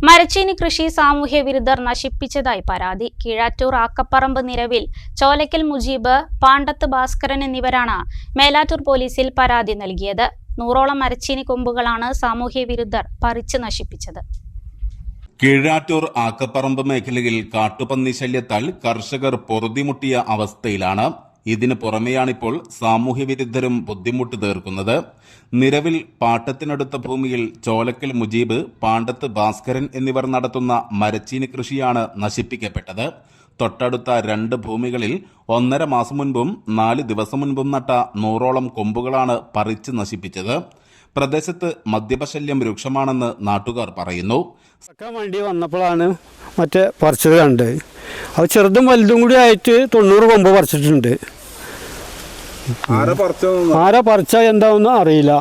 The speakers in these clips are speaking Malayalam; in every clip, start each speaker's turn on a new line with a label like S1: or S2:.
S1: മരച്ചീനി കൃഷി സാമൂഹ്യ വിരുദ്ധർ നശിപ്പിച്ചതായി പരാതി. കീഴാറ്റൂർ ആക്കപ്പറമ്പ് നിരവിൽ ചോലക്കൽ മുജീബ്, പാണ്ടത്ത് ഭാസ്കരൻ എന്നിവരാണ് മേലാറ്റൂർ പോലീസിൽ പരാതി നൽകിയത്. 100ഓളം മരച്ചീനി കൊമ്പുകളാണ് സാമൂഹ്യ വിരുദ്ധർ പറിച്ചു നശിപ്പിച്ചത്.
S2: കീഴാറ്റൂർ ആക്കപ്പറമ്പ് മേഖലയിൽ കാട്ടുപന്നി ശല്യത്താൽ കർഷകർ പൊറുതിമുട്ടിയ അവസ്ഥയിലാണ്. ഇതിനു പുറമെയാണിപ്പോൾ സാമൂഹ്യ വിരുദ്ധരും ബുദ്ധിമുട്ട് തീർക്കുന്നത്. നിലവിൽ പാട്ടത്തിനടുത്ത ഭൂമിയിൽ ചോലക്കൽ മുജീബ്, പാണ്ടത്ത് ഭാസ്കരൻ എന്നിവർ നടത്തുന്ന മരച്ചീനി കൃഷിയാണ് നശിപ്പിക്കപ്പെട്ടത്. തൊട്ടടുത്ത 2 ഭൂമികളിൽ 1.5 മാസം മുൻപും 4 ദിവസം മുൻപും നട്ട 100ഓളം കൊമ്പുകളാണ് പറിച്ച് നശിപ്പിച്ചത്. പ്രദേശത്ത് മദ്യപശല്യം രൂക്ഷമാണെന്ന് നാട്ടുകാർ പറയുന്നു.
S3: വേണ്ടി വന്നപ്പോഴാണ് മറ്റേ പറിച്ചത് കണ്ടത്. അത് ചെറുതും വലുതും കൂടി ആയിട്ട് 90 കൊമ്പ് പറിച്ചിട്ടുണ്ട്. ആരാ പറിച്ച എന്താണെന്ന് അറിയില്ല.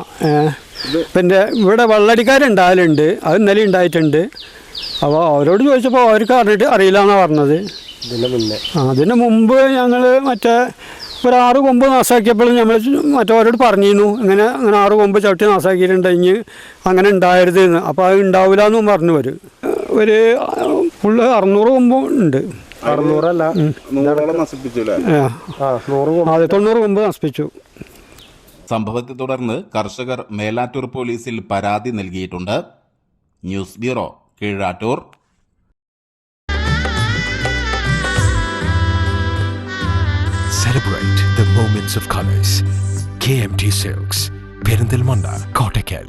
S3: പിന്നെ ഇവിടെ വെള്ളടിക്കാരുണ്ടായാലുണ്ട്, അത് ഇന്നലെ ഉണ്ടായിട്ടുണ്ട്. അപ്പോൾ അവരോട് ചോദിച്ചപ്പോൾ അവർക്ക് അറിയില്ല എന്നാണ് പറഞ്ഞത്. അതിന് മുമ്പ് ഞങ്ങൾ മറ്റേ ഒരു 6 കൊമ്പ് നാശാക്കിയപ്പോഴും നമ്മൾ മറ്റവരോട് പറഞ്ഞിരുന്നു, ഇങ്ങനെ 6 കൊമ്പ് ചവിട്ടി നാശാക്കിയിട്ടുണ്ടെങ്കിൽ അങ്ങനെ ഉണ്ടായിരുത് എന്ന്. അപ്പോൾ അത് ഉണ്ടാവില്ല എന്നും പറഞ്ഞു. ഒരു ഫുള്ള് 600 കൊമ്പ് ഉണ്ട്. 90 കൊമ്പ് നശിപ്പിച്ചു.
S2: സംഭവത്തെ തുടർന്ന് കർഷകർ മേലാറ്റൂർ പോലീസിൽ പരാതി നൽകിയിട്ടുണ്ട്. News bureau, Keezhattur.
S4: Celebrate the moments of colors. KMT Silks, Perindalmanda, Kottakkal.